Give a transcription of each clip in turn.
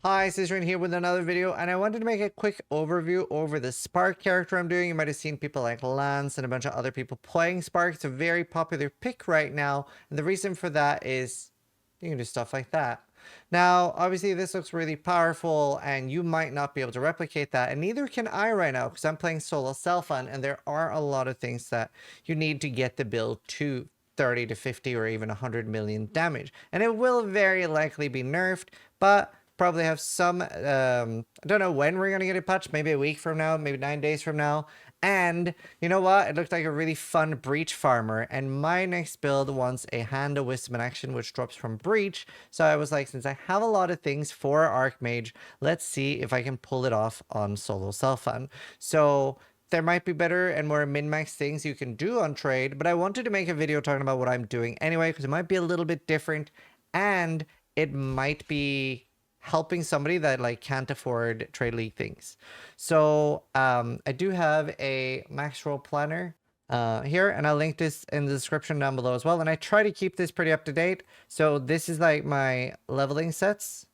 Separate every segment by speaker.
Speaker 1: Hi, Zizaran here with another video, and I wanted to make a quick overview over the Spark character I'm doing. You might have seen people like Lance and a bunch of other people playing Spark. It's a very popular pick right now, and the reason for that is you can do stuff like that. Now, obviously, this looks really powerful, and you might not be able to replicate that, and neither can I right now, because I'm playing solo self-fun, and there are a lot of things that you need to get the build to 30 to 50 or even 100 million damage. And it will very likely be nerfed, but probably have some, I don't know when we're going to get it patched, maybe a week from now, maybe 9 days from now. And you know what? It looked like a really fun Breach farmer, and my next build wants a Hand of Wisdom in action, which drops from Breach. So I was like, since I have a lot of things for Archmage, let's see if I can pull it off on solo self-fun. So there might be better and more min-max things you can do on trade, but I wanted to make a video talking about what I'm doing anyway, because it might be a little bit different, and it might be helping somebody that like can't afford trade league things. So I do have a Maxroll planner here, and I'll link this in the description down below as well. And I try to keep this pretty up to date. So this is like my leveling sets.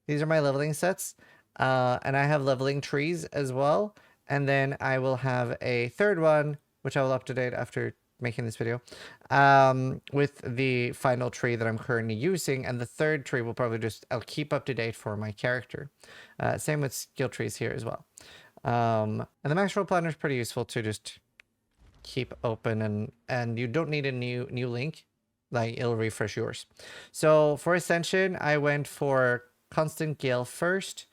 Speaker 1: These are my leveling sets. And I have leveling trees as well. And then I will have a third one, which I will up to date after making this video, with the final tree that I'm currently using, and the third tree will probably I'll keep up to date for my character. Same with skill trees here as well. And the Maxroll planner is pretty useful to just keep open, and you don't need a new link, like it'll refresh yours. So for Ascension, I went for Constant Gale first.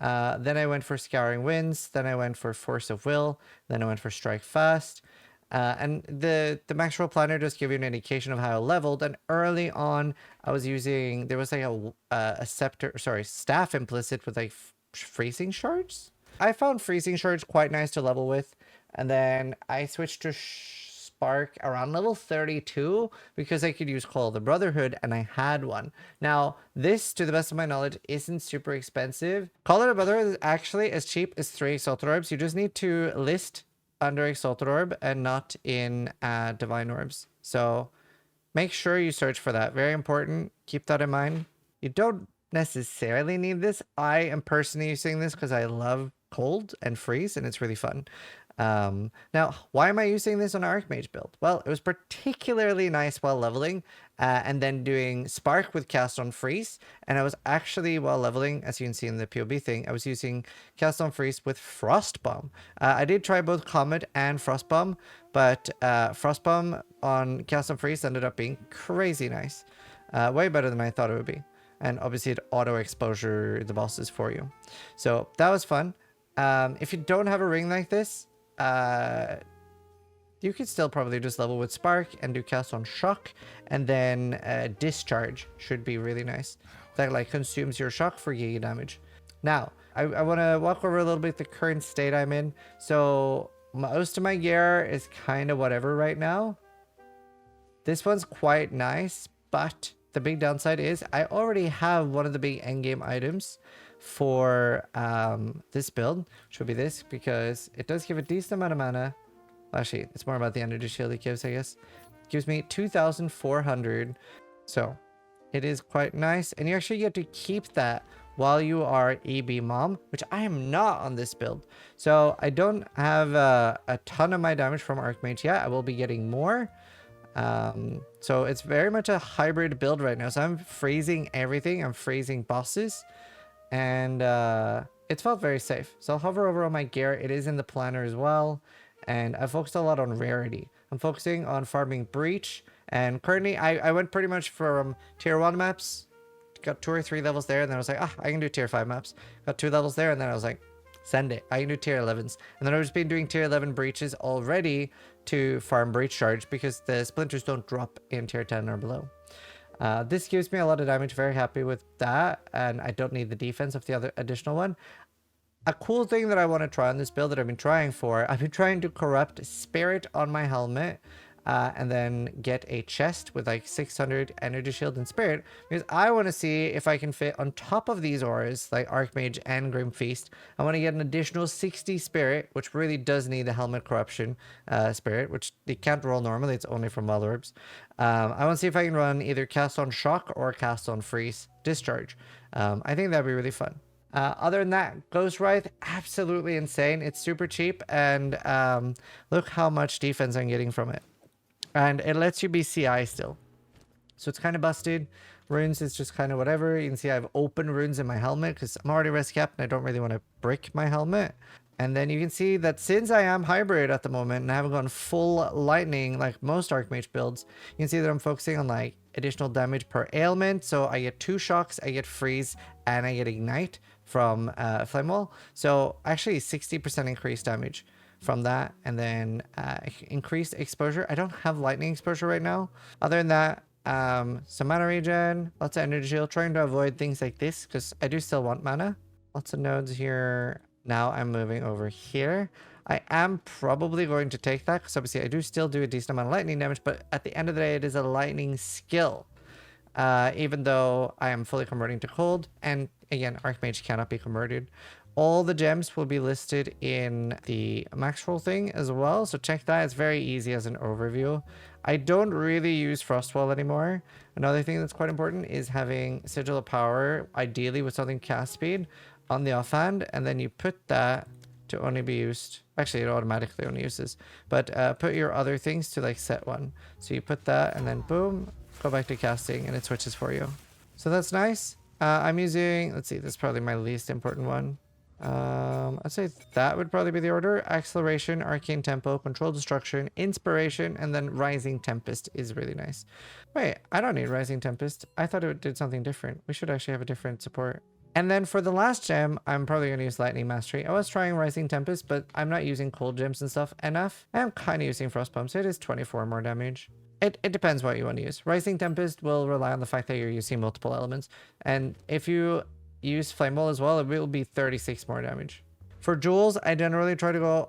Speaker 1: Then I went for Scouring Winds, then I went for Force of Will, then I went for Strike Fast. And the Maxroll planner does give you an indication of how I leveled. And early on, I was using, there was like a staff implicit with like freezing shards. I found freezing shards quite nice to level with. And then I switched to Spark around level 32 because I could use Call of the Brotherhood, and I had one. Now, this, to the best of my knowledge, isn't super expensive. Call of the Brotherhood is actually as cheap as 3 Exalted Orbs. You just need to list under Exalted Orb and not in Divine Orbs. So make sure you search for that. Very important. Keep that in mind. You don't necessarily need this. I am personally using this because I love cold and freeze, and it's really fun. Now, why am I using this on Archmage build? Well, it was particularly nice while leveling, and then doing Spark with Cast on Freeze. And I was actually, while leveling, as you can see in the POB thing, I was using Cast on Freeze with Frost Bomb. I did try both Comet and Frost Bomb, but Frost Bomb on Cast on Freeze ended up being crazy nice. Way better than I thought it would be. And obviously it auto exposure the bosses for you. So that was fun. If you don't have a ring like this, you could still probably just level with Spark and do Cast on Shock, and then Discharge should be really nice. That like consumes your shock for giga damage. Now, I want to walk over a little bit the current state I'm in. So most of my gear is kind of whatever right now. This one's quite nice, but the big downside is I already have one of the big endgame items for this build, which will be this, because it does give a decent amount of mana. Actually, it's more about the energy shield it gives, I guess. It gives me 2,400, so it is quite nice, and you actually get to keep that while you are EB Mom, which I am not on this build. So I don't have a ton of my damage from Archmage yet. I will be getting more. So it's very much a hybrid build right now. So I'm freezing everything. I'm freezing bosses. And it felt very safe. So I'll hover over on my gear. It is in the planner as well. And I focused a lot on rarity. I'm focusing on farming Breach. And currently I went pretty much from tier 1 maps. Got 2 or 3 levels there. And then I was like, I can do tier 5 maps. Got 2 levels there. And then I was like, send it. I can do tier 11s. And then I've just been doing tier 11 breaches already to farm breach charge, because the splinters don't drop in tier 10 or below. This gives me a lot of damage. Very happy with that. And I don't need the defense of the other additional one. A cool thing that I want to try on this build that I've been trying to corrupt Spirit on my helmet. and then get a chest with like 600 energy shield and spirit, because I want to see if I can fit on top of these auras like Archmage and Grim Feast. I want to get an additional 60 spirit, which really does need the Helmet Corruption spirit, which they can't roll normally. It's only from Wild Orbs. I want to see if I can run either cast on Shock or cast on Freeze Discharge. I think that'd be really fun. Other than that, Ghost Wraith, absolutely insane. It's super cheap, and look how much defense I'm getting from it. And it lets you be CI still. So it's kind of busted. Runes is just kind of whatever. You can see I have open runes in my helmet because I'm already res capped and I don't really want to brick my helmet. And then you can see that since I am hybrid at the moment and I haven't gone full lightning like most Archmage builds, you can see that I'm focusing on like additional damage per ailment. So I get 2 shocks, I get freeze, and I get ignite from Flame Wall. So actually 60% increased damage from that, and then increased exposure. I don't have lightning exposure right now. Other than that, some mana regen, lots of energy shield, trying to avoid things like this because I do still want mana. Lots of nodes here. Now I'm moving over here. I am probably going to take that because obviously I do still do a decent amount of lightning damage, but at the end of the day, it is a lightning skill. Even though I am fully converting to cold, and again, Archmage cannot be converted. All the gems will be listed in the Maxroll thing as well, so check that. It's very easy as an overview. I don't really use Frostwall anymore. Another thing that's quite important is having Sigil of Power, ideally with something cast speed, on the offhand, and then you put that to only be used. Actually, it automatically only uses, but put your other things to like set one. So you put that, and then boom, go back to casting, and it switches for you. So that's nice. I'm using, let's see, that's probably my least important one. I'd say that would probably be the order. Acceleration, Arcane Tempo, Control Destruction, Inspiration, and then Rising Tempest is really nice. Wait, I don't need Rising Tempest. I thought it did something different. We should actually have a different support. And then for the last gem, I'm probably going to use Lightning Mastery. I was trying Rising Tempest, but I'm not using cold gems and stuff enough. I'm kind of using Frostbomb, so it is 24 more damage. It depends what you want to use. Rising Tempest will rely on the fact that you're using multiple elements. And if you use Flame Wall as well, it will be 36 more damage. For jewels, I generally try to go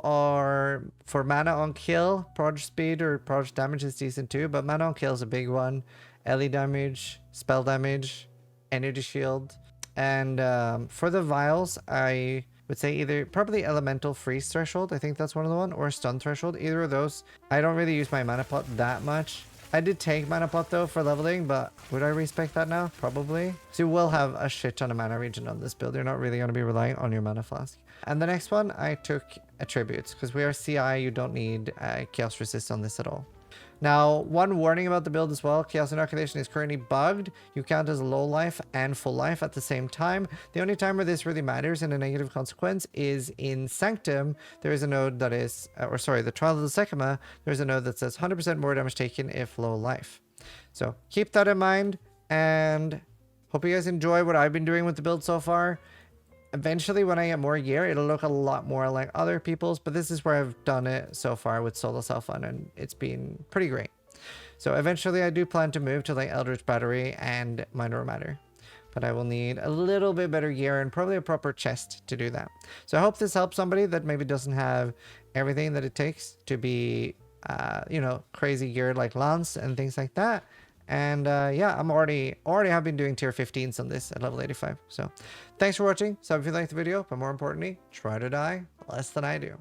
Speaker 1: for mana on kill. Proj speed or proj damage is decent too, but mana on kill is a big one. LE damage, spell damage, energy shield. And for the vials, I would say either probably elemental freeze threshold. I think that's one of the one, or stun threshold. Either of those. I don't really use my mana pot that much. I did take mana pot though for leveling, but would I respec that now? Probably. So you will have a shit ton of mana regen on this build. You're not really going to be relying on your mana flask. And the next one, I took attributes because we are CI. You don't need chaos resist on this at all. Now, one warning about the build as well, Chaos Inoculation is currently bugged. You count as low life and full life at the same time. The only time where this really matters in a negative consequence is in Sanctum. There is a node that is, the Trial of the Sekima, there's a node that says 100% more damage taken if low life. So keep that in mind, and hope you guys enjoy what I've been doing with the build so far. Eventually, when I get more gear, it'll look a lot more like other people's, but this is where I've done it so far with Solo Self-Fun, and it's been pretty great. So eventually, I do plan to move to like Eldritch Battery and Minor Matter, but I will need a little bit better gear and probably a proper chest to do that. So I hope this helps somebody that maybe doesn't have everything that it takes to be, crazy geared like Lance and things like that. And yeah, I'm already have been doing tier 15s on this at level 85. So thanks for watching. Sub if you liked the video, but more importantly, try to die less than I do.